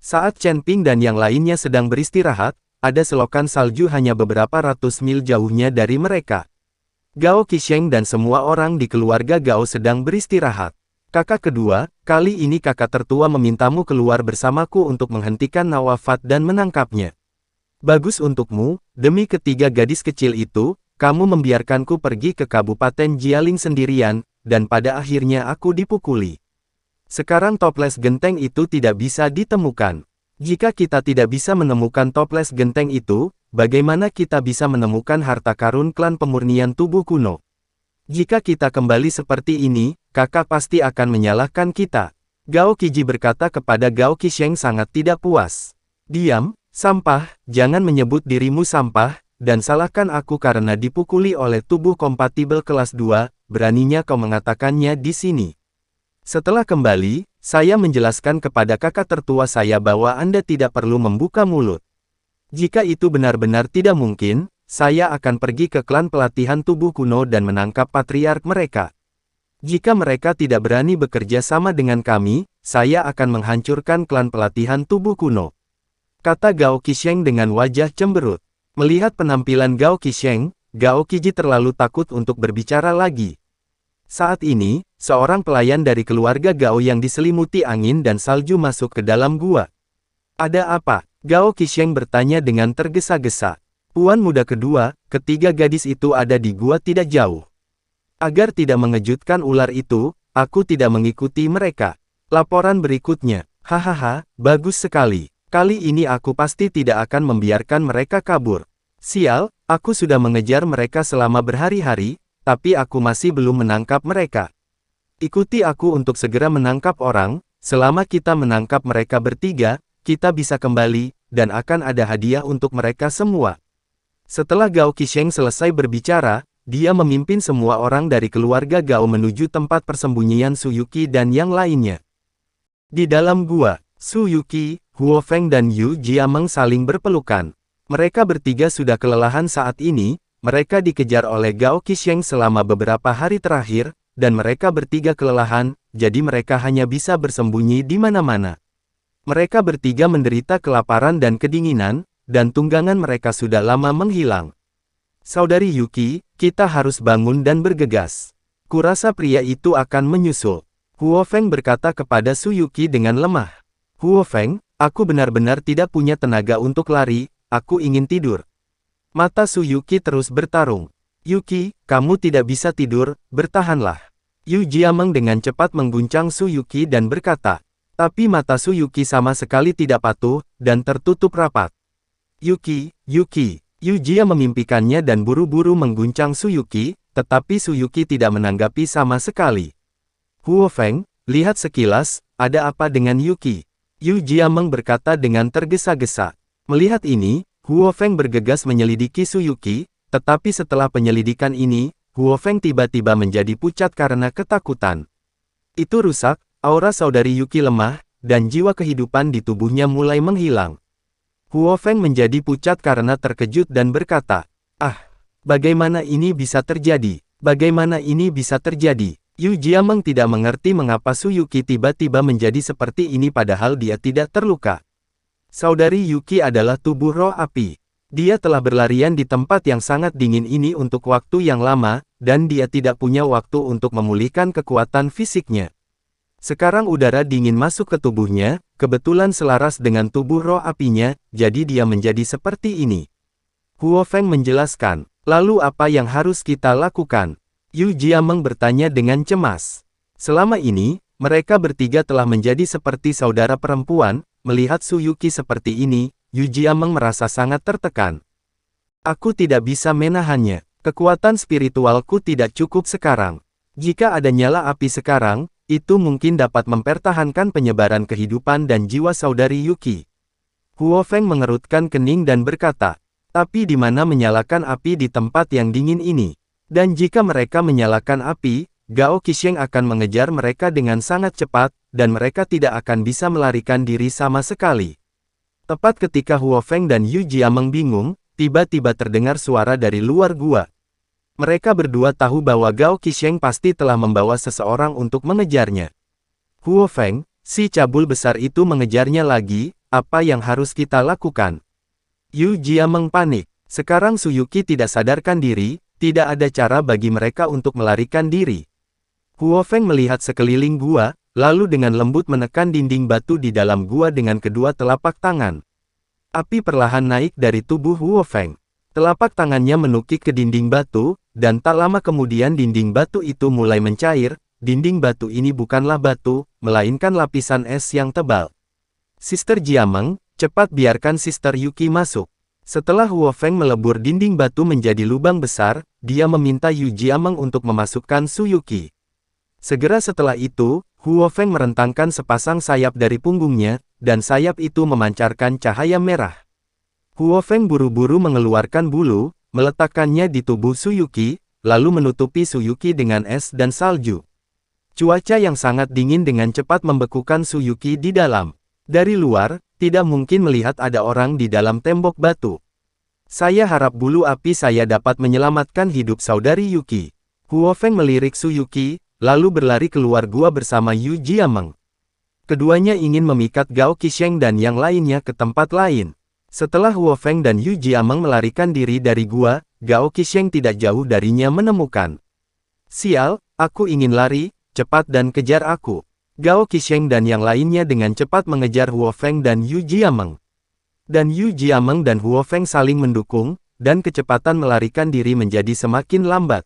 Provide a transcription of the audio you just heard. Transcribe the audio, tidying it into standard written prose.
Saat Chen Ping dan yang lainnya sedang beristirahat, ada selokan salju hanya beberapa ratus mil jauhnya dari mereka. Gao Qisheng dan semua orang di keluarga Gao sedang beristirahat. Kakak kedua, kali ini kakak tertua memintamu keluar bersamaku untuk menghentikan Nawafat dan menangkapnya. Bagus untukmu, demi ketiga gadis kecil itu, kamu membiarkanku pergi ke Kabupaten Jialing sendirian, dan pada akhirnya aku dipukuli. Sekarang toples genteng itu tidak bisa ditemukan. Jika kita tidak bisa menemukan toples genteng itu, bagaimana kita bisa menemukan harta karun klan pemurnian tubuh kuno? Jika kita kembali seperti ini, kakak pasti akan menyalahkan kita. Gao Qiji berkata kepada Gao Qisheng sangat tidak puas. Diam, sampah, jangan menyebut dirimu sampah, dan salahkan aku karena dipukuli oleh tubuh kompatibel kelas 2, beraninya kau mengatakannya di sini. Setelah kembali, saya menjelaskan kepada kakak tertua saya bahwa Anda tidak perlu membuka mulut. Jika itu benar-benar tidak mungkin, saya akan pergi ke klan pelatihan tubuh kuno dan menangkap patriark mereka. Jika mereka tidak berani bekerja sama dengan kami, saya akan menghancurkan klan pelatihan tubuh kuno. Kata Gao Qisheng dengan wajah cemberut. Melihat penampilan Gao Qisheng, Gao Qiji terlalu takut untuk berbicara lagi. Saat ini, seorang pelayan dari keluarga Gao yang diselimuti angin dan salju masuk ke dalam gua. Ada apa? Gao Qisheng bertanya dengan tergesa-gesa. Puan muda kedua, ketiga gadis itu ada di gua tidak jauh. Agar tidak mengejutkan ular itu, aku tidak mengikuti mereka. Laporan berikutnya. Hahaha, bagus sekali. Kali ini aku pasti tidak akan membiarkan mereka kabur. Sial, aku sudah mengejar mereka selama berhari-hari, tapi aku masih belum menangkap mereka. Ikuti aku untuk segera menangkap orang, selama kita menangkap mereka bertiga, kita bisa kembali, dan akan ada hadiah untuk mereka semua. Setelah Gao Qisheng selesai berbicara, dia memimpin semua orang dari keluarga Gao menuju tempat persembunyian Su Yuqi dan yang lainnya. Di dalam gua, Su Yuqi, Huo Feng dan Yu Jiameng saling berpelukan. Mereka bertiga sudah kelelahan saat ini, mereka dikejar oleh Gao Qisheng selama beberapa hari terakhir, dan mereka bertiga kelelahan, jadi mereka hanya bisa bersembunyi di mana-mana. Mereka bertiga menderita kelaparan dan kedinginan, dan tunggangan mereka sudah lama menghilang. Saudari Yuqi, kita harus bangun dan bergegas. Kurasa pria itu akan menyusul. Huo Feng berkata kepada Su Yuqi dengan lemah. Huo Feng, aku benar-benar tidak punya tenaga untuk lari, aku ingin tidur. Mata Su Yuqi terus bertarung. Yuqi, kamu tidak bisa tidur, bertahanlah. Yu Jiameng dengan cepat mengguncang Su Yuqi dan berkata. Tapi mata Su Yuqi sama sekali tidak patuh, dan tertutup rapat. Yuqi, Yu Jia memimpikannya dan buru-buru mengguncang Su Yuqi, tetapi Su Yuqi tidak menanggapi sama sekali. Huo Feng, lihat sekilas, ada apa dengan Yuqi? Yu Jiameng berkata dengan tergesa-gesa. Melihat ini, Huo Feng bergegas menyelidiki Su Yuqi, tetapi setelah penyelidikan ini, Huo Feng tiba-tiba menjadi pucat karena ketakutan. Itu rusak, aura saudari Yuqi lemah, dan jiwa kehidupan di tubuhnya mulai menghilang. Huo Feng menjadi pucat karena terkejut dan berkata, bagaimana ini bisa terjadi? Bagaimana ini bisa terjadi? Yu Jiameng tidak mengerti mengapa Su Yuqi tiba-tiba menjadi seperti ini padahal dia tidak terluka. Saudari Yuqi adalah tubuh roh api. Dia telah berlarian di tempat yang sangat dingin ini untuk waktu yang lama, dan dia tidak punya waktu untuk memulihkan kekuatan fisiknya. Sekarang udara dingin masuk ke tubuhnya, kebetulan selaras dengan tubuh roh apinya, jadi dia menjadi seperti ini. Huo Feng menjelaskan, lalu apa yang harus kita lakukan? Yu Jiameng bertanya dengan cemas. Selama ini, mereka bertiga telah menjadi seperti saudara perempuan, melihat Su Yuqi seperti ini, Yu Jiameng merasa sangat tertekan. Aku tidak bisa menahannya, kekuatan spiritualku tidak cukup sekarang. Jika ada nyala api sekarang, itu mungkin dapat mempertahankan penyebaran kehidupan dan jiwa saudari Yuqi. Huo Feng mengerutkan kening dan berkata, tapi di mana menyalakan api di tempat yang dingin ini? Dan jika mereka menyalakan api, Gao Qisheng akan mengejar mereka dengan sangat cepat, dan mereka tidak akan bisa melarikan diri sama sekali. Tepat ketika Huo Feng dan Yu Jiameng bingung, tiba-tiba terdengar suara dari luar gua. Mereka berdua tahu bahwa Gao Qisheng pasti telah membawa seseorang untuk mengejarnya. Huo Feng, si cabul besar itu mengejarnya lagi, apa yang harus kita lakukan? Yu Jiameng panik. Sekarang Su Yuqi tidak sadarkan diri, tidak ada cara bagi mereka untuk melarikan diri. Huo Feng melihat sekeliling gua, lalu dengan lembut menekan dinding batu di dalam gua dengan kedua telapak tangan. Api perlahan naik dari tubuh Huo Feng. Telapak tangannya menukik ke dinding batu, dan tak lama kemudian dinding batu itu mulai mencair. Dinding batu ini bukanlah batu, melainkan lapisan es yang tebal. Sister Jiameng, cepat biarkan Sister Yuqi masuk. Setelah Huo Feng melebur dinding batu menjadi lubang besar, dia meminta Yu Jiameng untuk memasukkan Su Yuqi. Segera setelah itu, Huo Feng merentangkan sepasang sayap dari punggungnya, dan sayap itu memancarkan cahaya merah. Huo Feng buru-buru mengeluarkan bulu, meletakkannya di tubuh Su Yuqi, lalu menutupi Su Yuqi dengan es dan salju. Cuaca yang sangat dingin dengan cepat membekukan Su Yuqi di dalam. Dari luar, tidak mungkin melihat ada orang di dalam tembok batu. Saya harap bulu api saya dapat menyelamatkan hidup saudari Yuqi. Huo Feng melirik Su Yuqi, lalu berlari keluar gua bersama Yu Jiameng. Keduanya ingin memikat Gao Qisheng dan yang lainnya ke tempat lain. Setelah Huo Feng dan Yu Jiameng melarikan diri dari gua, Gao Qisheng tidak jauh darinya menemukan. Sial, aku ingin lari. Cepat dan kejar aku. Gao Qisheng dan yang lainnya dengan cepat mengejar Huo Feng dan Yu Jiameng. Dan Yu Jiameng dan Huo Feng saling mendukung, dan kecepatan melarikan diri menjadi semakin lambat.